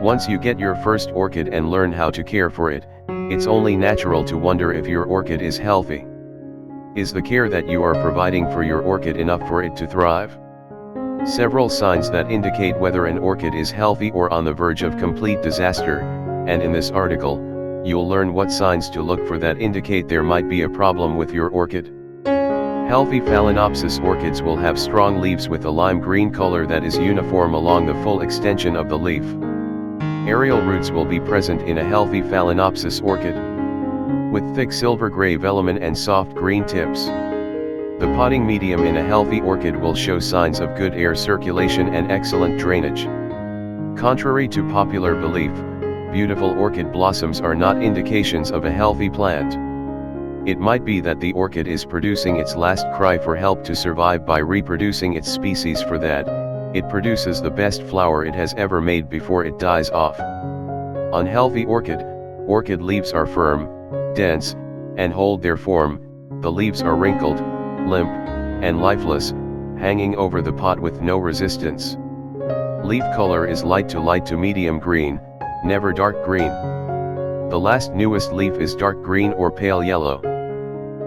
Once you get your first orchid and learn how to care for it, it's only natural to wonder if your orchid is healthy. Is the care that you are providing for your orchid enough for it to thrive? Several signs that indicate whether an orchid is healthy or on the verge of complete disaster, and in this article, you'll learn what signs to look for that indicate there might be a problem with your orchid. Healthy Phalaenopsis orchids will have strong leaves with a lime green color that is uniform along the full extension of the leaf. Aerial roots will be present in a healthy Phalaenopsis orchid, with thick silver gray velamen and soft green tips. The potting medium in a healthy orchid will show signs of good air circulation and excellent drainage. Contrary to popular belief, beautiful orchid blossoms are not indications of a healthy plant. It might be that the orchid is producing its last cry for help to survive by reproducing its species. For that, it produces the best flower it has ever made before it dies off. Unhealthy orchid leaves are firm, dense, and hold their form. The leaves are wrinkled, limp, and lifeless, hanging over the pot with no resistance. Leaf color is light to medium green, never dark green. The last newest leaf is dark green or pale yellow.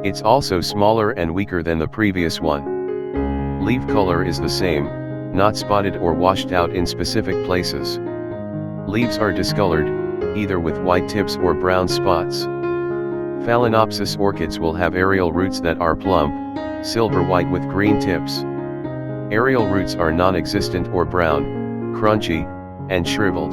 It's also smaller and weaker than the previous one. Leaf color is the same, not spotted or washed out in specific places. Leaves are discolored, either with white tips or brown spots. Phalaenopsis orchids will have aerial roots that are plump, silver white with green tips. Aerial roots are non-existent or brown, crunchy, and shriveled.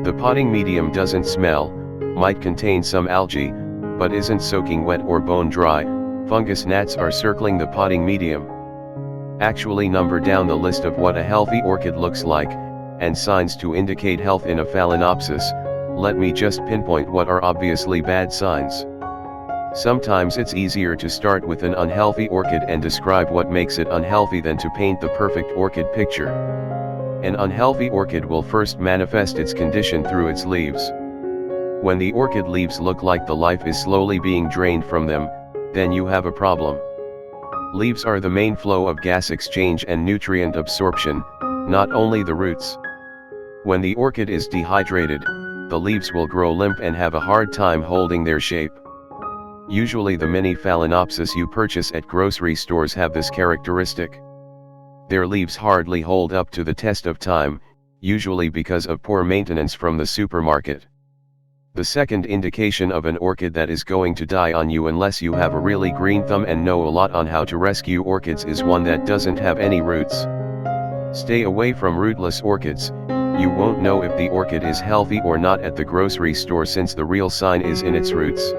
The potting medium doesn't smell, might contain some algae, but isn't soaking wet or bone dry. Fungus gnats are circling the potting medium. Actually number down the list of what a healthy orchid looks like, and signs to indicate health in a Phalaenopsis. Let me just pinpoint what are obviously bad signs. Sometimes it's easier to start with an unhealthy orchid and describe what makes it unhealthy than to paint the perfect orchid picture. An unhealthy orchid will first manifest its condition through its leaves. When the orchid leaves look like the life is slowly being drained from them, then you have a problem. Leaves are the main flow of gas exchange and nutrient absorption, not only the roots. When the orchid is dehydrated, the leaves will grow limp and have a hard time holding their shape. Usually the mini Phalaenopsis you purchase at grocery stores have this characteristic. Their leaves hardly hold up to the test of time, usually because of poor maintenance from the supermarket. The second indication of an orchid that is going to die on you unless you have a really green thumb and know a lot on how to rescue orchids is one that doesn't have any roots. Stay away from rootless orchids. You won't know if the orchid is healthy or not at the grocery store since the real sign is in its roots.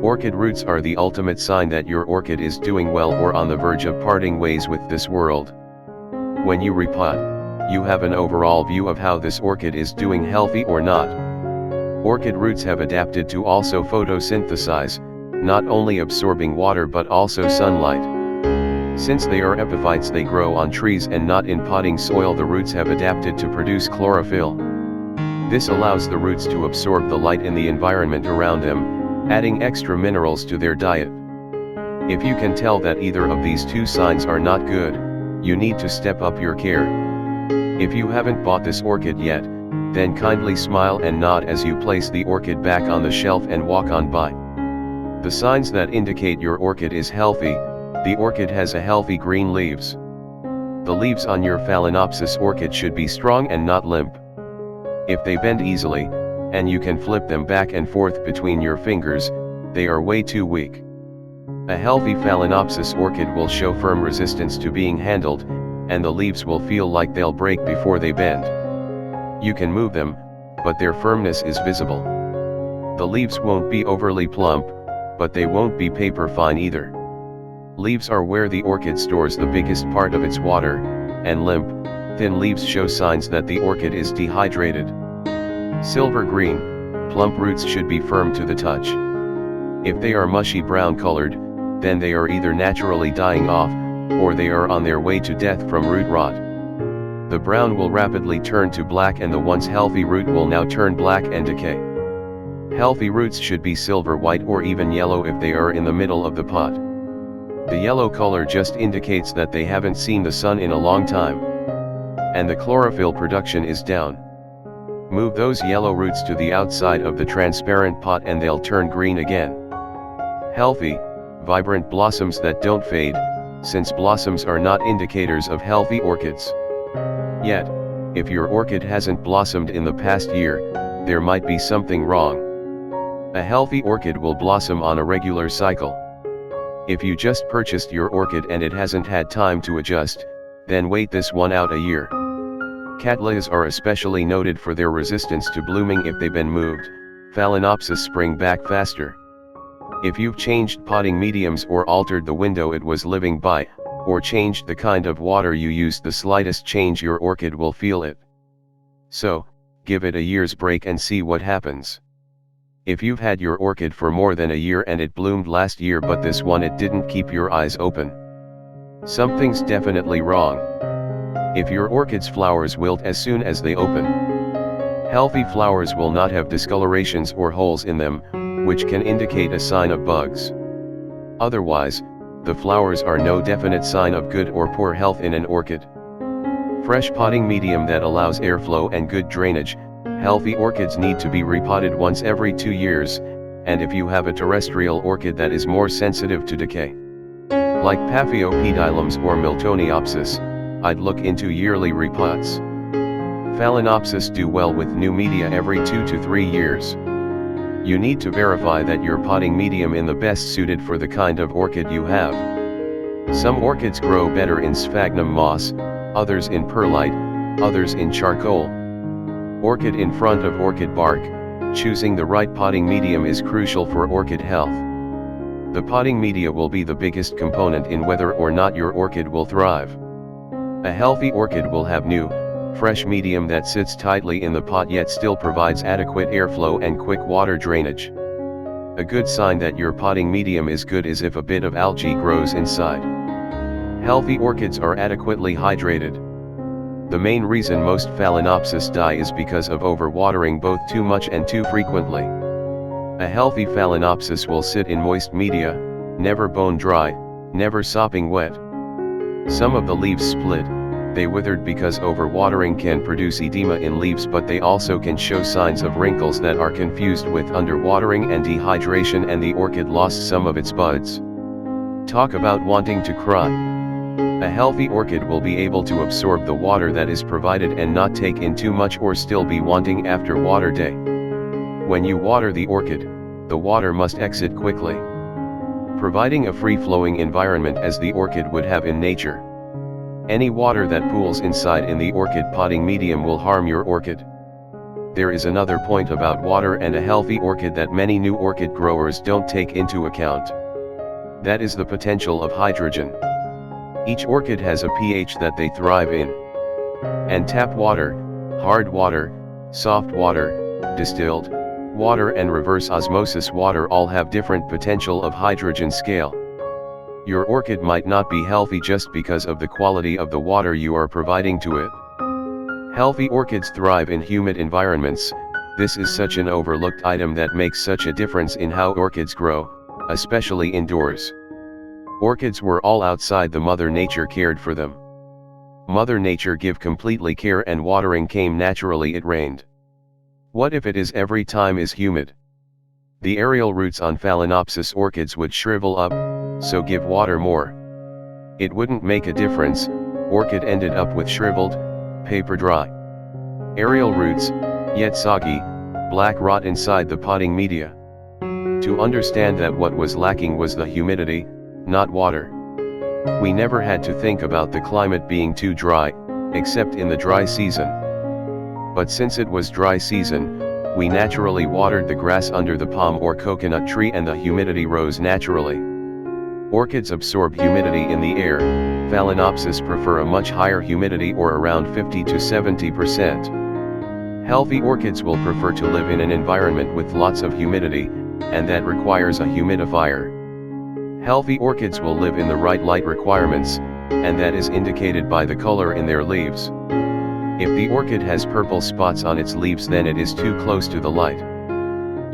Orchid roots are the ultimate sign that your orchid is doing well or on the verge of parting ways with this world. When you repot, you have an overall view of how this orchid is doing, healthy or not. Orchid roots have adapted to also photosynthesize, not only absorbing water but also sunlight. Since they are epiphytes, they grow on trees and not in potting soil. The roots have adapted to produce chlorophyll. This allows the roots to absorb the light in the environment around them, adding extra minerals to their diet. If you can tell that either of these two signs are not good, you need to step up your care. If you haven't bought this orchid yet, then kindly smile and nod as you place the orchid back on the shelf and walk on by. The signs that indicate your orchid is healthy: the orchid has a healthy green leaves. The leaves on your Phalaenopsis orchid should be strong and not limp. If they bend easily, and you can flip them back and forth between your fingers, they are way too weak. A healthy Phalaenopsis orchid will show firm resistance to being handled, and the leaves will feel like they'll break before they bend. You can move them, but their firmness is visible. The leaves won't be overly plump, but they won't be paper fine either. Leaves are where the orchid stores the biggest part of its water, and limp, thin leaves show signs that the orchid is dehydrated. Silver green, plump roots should be firm to the touch. If they are mushy brown colored, then they are either naturally dying off, or they are on their way to death from root rot. The brown will rapidly turn to black and the once healthy root will now turn black and decay. Healthy roots should be silver white or even yellow if they are in the middle of the pot. The yellow color just indicates that they haven't seen the sun in a long time, and the chlorophyll production is down. Move those yellow roots to the outside of the transparent pot and they'll turn green again. Healthy, vibrant blossoms that don't fade, since blossoms are not indicators of healthy orchids. Yet, if your orchid hasn't blossomed in the past year, there might be something wrong. A healthy orchid will blossom on a regular cycle. If you just purchased your orchid and it hasn't had time to adjust, then wait this one out a year. Cattleyas are especially noted for their resistance to blooming. If they've been moved, Phalaenopsis spring back faster. If you've changed potting mediums or altered the window it was living by, or changed the kind of water you use, the slightest change your orchid will feel it. So, give it a year's break and see what happens. If you've had your orchid for more than a year and it bloomed last year but this one it didn't, keep your eyes open. Something's definitely wrong. If your orchid's flowers wilt as soon as they open, healthy flowers will not have discolorations or holes in them, which can indicate a sign of bugs. Otherwise, the flowers are no definite sign of good or poor health in an orchid. Fresh potting medium that allows airflow and good drainage. Healthy orchids need to be repotted once every 2 years, and if you have a terrestrial orchid that is more sensitive to decay, like Paphiopedilums or Miltoniopsis, I'd look into yearly repots. Phalaenopsis do well with new media every 2 to 3 years. You need to verify that you're potting medium in the best suited for the kind of orchid you have. Some orchids grow better in sphagnum moss, others in perlite, others in charcoal. Orchid in front of orchid bark. Choosing the right potting medium is crucial for orchid health. The potting media will be the biggest component in whether or not your orchid will thrive. A healthy orchid will have new, fresh medium that sits tightly in the pot yet still provides adequate airflow and quick water drainage. A good sign that your potting medium is good is if a bit of algae grows inside. Healthy orchids are adequately hydrated. The main reason most Phalaenopsis die is because of overwatering, both too much and too frequently. A healthy Phalaenopsis will sit in moist media, never bone dry, never sopping wet. Some of the leaves split, they withered because overwatering can produce edema in leaves, but they also can show signs of wrinkles that are confused with underwatering and dehydration, and the orchid lost some of its buds. Talk about wanting to cry. A healthy orchid will be able to absorb the water that is provided and not take in too much or still be wanting after water day. When you water the orchid, the water must exit quickly, providing a free-flowing environment as the orchid would have in nature. Any water that pools inside in the orchid potting medium will harm your orchid. There is another point about water and a healthy orchid that many new orchid growers don't take into account. That is the potential of hydrogen. Each orchid has a pH that they thrive in. And tap water, hard water, soft water, distilled water and reverse osmosis water all have different potential of hydrogen scale. Your orchid might not be healthy just because of the quality of the water you are providing to it. Healthy orchids thrive in humid environments. This is such an overlooked item that makes such a difference in how orchids grow, especially indoors. Orchids were all outside, the Mother Nature cared for them. Mother Nature give completely care and watering came naturally. It rained. What if it is every time is humid? The aerial roots on Phalaenopsis orchids would shrivel up, so give water more. It wouldn't make a difference, orchid ended up with shriveled, paper dry aerial roots, yet soggy, black rot inside the potting media. To understand that what was lacking was the humidity, not water. We never had to think about the climate being too dry, except in the dry season. But since it was dry season, we naturally watered the grass under the palm or coconut tree and the humidity rose naturally. Orchids absorb humidity in the air. Phalaenopsis prefer a much higher humidity, or around 50 to 70%. Healthy orchids will prefer to live in an environment with lots of humidity, and that requires a humidifier. Healthy orchids will live in the right light requirements, and that is indicated by the color in their leaves. If the orchid has purple spots on its leaves, then it is too close to the light.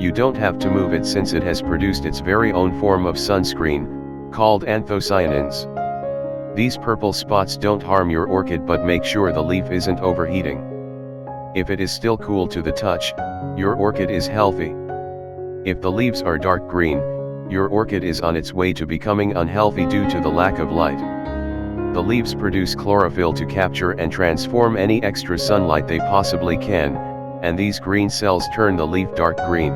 You don't have to move it since it has produced its very own form of sunscreen, called anthocyanins. These purple spots don't harm your orchid but make sure the leaf isn't overheating. If it is still cool to the touch, your orchid is healthy. If the leaves are dark green, your orchid is on its way to becoming unhealthy due to the lack of light. The leaves produce chlorophyll to capture and transform any extra sunlight they possibly can, and these green cells turn the leaf dark green.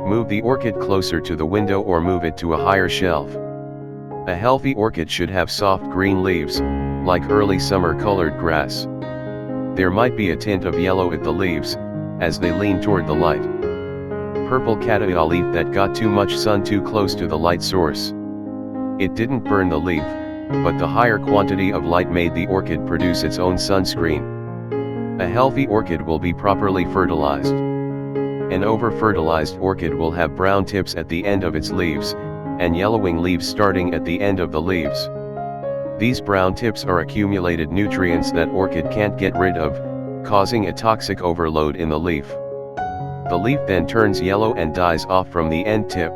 Move the orchid closer to the window or move it to a higher shelf. A healthy orchid should have soft green leaves, like early summer colored grass. There might be a tint of yellow at the leaves, as they lean toward the light. Purple cataya leaf that got too much sun too close to the light source. It didn't burn the leaf, but the higher quantity of light made the orchid produce its own sunscreen. A healthy orchid will be properly fertilized. An over-fertilized orchid will have brown tips at the end of its leaves, and yellowing leaves starting at the end of the leaves. These brown tips are accumulated nutrients that orchid can't get rid of, causing a toxic overload in the leaf. The leaf then turns yellow and dies off from the end tip.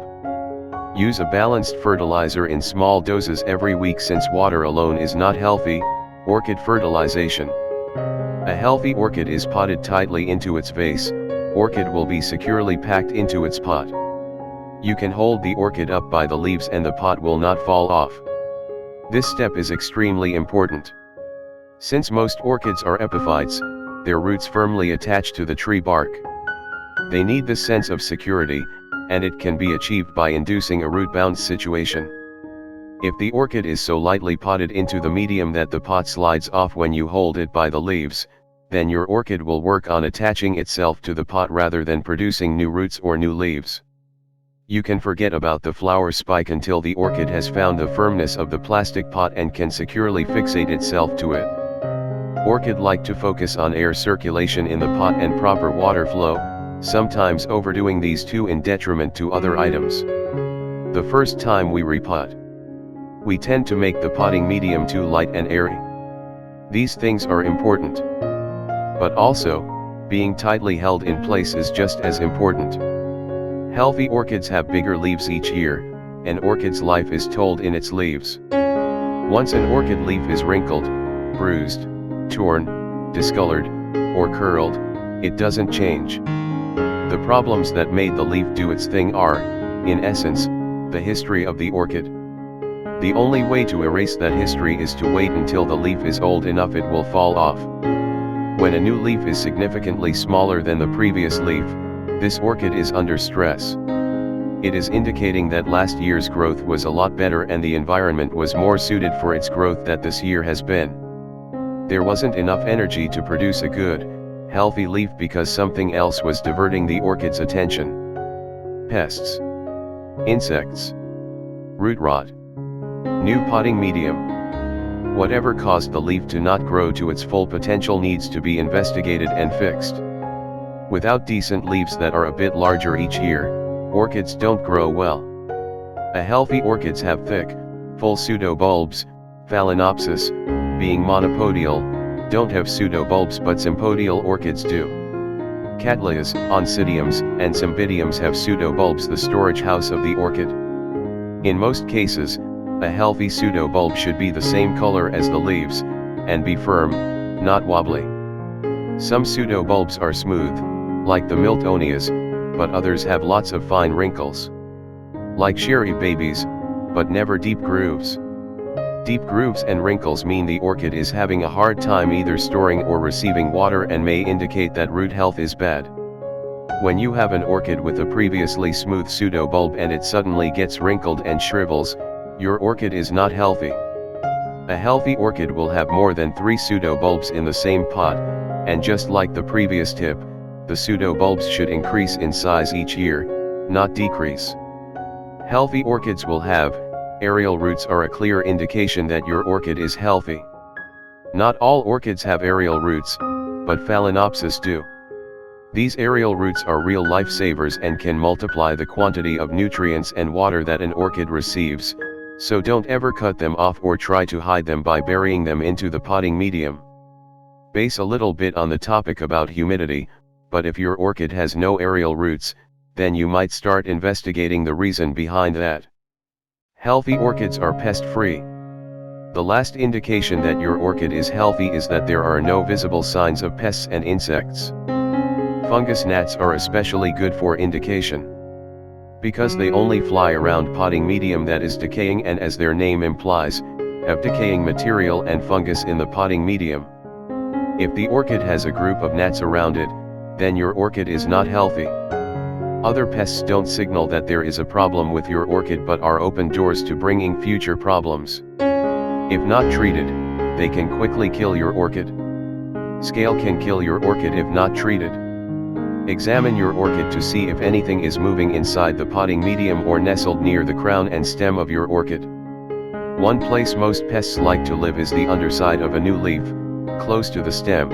Use a balanced fertilizer in small doses every week since water alone is not healthy. Orchid fertilization. A healthy orchid is potted tightly into its vase. Orchid will be securely packed into its pot. You can hold the orchid up by the leaves and the pot will not fall off. This step is extremely important. Since most orchids are epiphytes, their roots firmly attach to the tree bark. They need this sense of security, and it can be achieved by inducing a root bounce situation. If the orchid is so lightly potted into the medium that the pot slides off when you hold it by the leaves, then your orchid will work on attaching itself to the pot rather than producing new roots or new leaves. You can forget about the flower spike until the orchid has found the firmness of the plastic pot and can securely fixate itself to it. Orchid like to focus on air circulation in the pot and proper water flow, sometimes overdoing these two in detriment to other items. The first time we repot, we tend to make the potting medium too light and airy. These things are important. But also, being tightly held in place is just as important. Healthy orchids have bigger leaves each year. An orchid's life is told in its leaves. Once an orchid leaf is wrinkled, bruised, torn, discolored, or curled, it doesn't change. The problems that made the leaf do its thing are, in essence, the history of the orchid. The only way to erase that history is to wait until the leaf is old enough it will fall off. When a new leaf is significantly smaller than the previous leaf, this orchid is under stress. It is indicating that last year's growth was a lot better and the environment was more suited for its growth that this year has been. There wasn't enough energy to produce a good, healthy leaf because something else was diverting the orchid's attention. Pests, insects, root rot, new potting medium. Whatever caused the leaf to not grow to its full potential needs to be investigated and fixed. Without decent leaves that are a bit larger each year, orchids don't grow well. A healthy orchids have thick, full pseudobulbs. Phalaenopsis, being monopodial, don't have pseudobulbs but sympodial orchids do. Cattleyas, oncidiums, and cymbidiums have pseudobulbs, the storage house of the orchid. In most cases, a healthy pseudobulb should be the same color as the leaves, and be firm, not wobbly. Some pseudobulbs are smooth, like the Miltonias, but others have lots of fine wrinkles. Like cherry babies, but never deep grooves. Deep grooves and wrinkles mean the orchid is having a hard time either storing or receiving water and may indicate that root health is bad. When you have an orchid with a previously smooth pseudobulb and it suddenly gets wrinkled and shrivels, your orchid is not healthy. A healthy orchid will have more than 3 pseudobulbs in the same pot, and just like the previous tip, the pseudobulbs should increase in size each year, not decrease. Healthy orchids will have, aerial roots are a clear indication that your orchid is healthy. Not all orchids have aerial roots, but Phalaenopsis do. These aerial roots are real lifesavers and can multiply the quantity of nutrients and water that an orchid receives, so don't ever cut them off or try to hide them by burying them into the potting medium. Base a little bit on the topic about humidity, but if your orchid has no aerial roots, then you might start investigating the reason behind that. Healthy orchids are pest-free. The last indication that your orchid is healthy is that there are no visible signs of pests and insects. Fungus gnats are especially good for indication, because they only fly around potting medium that is decaying and, as their name implies, have decaying material and fungus in the potting medium. If the orchid has a group of gnats around it, then your orchid is not healthy. Other pests don't signal that there is a problem with your orchid but are open doors to bringing future problems. If not treated, they can quickly kill your orchid. Scale can kill your orchid if not treated. Examine your orchid to see if anything is moving inside the potting medium or nestled near the crown and stem of your orchid. One place most pests like to live is the underside of a new leaf, close to the stem.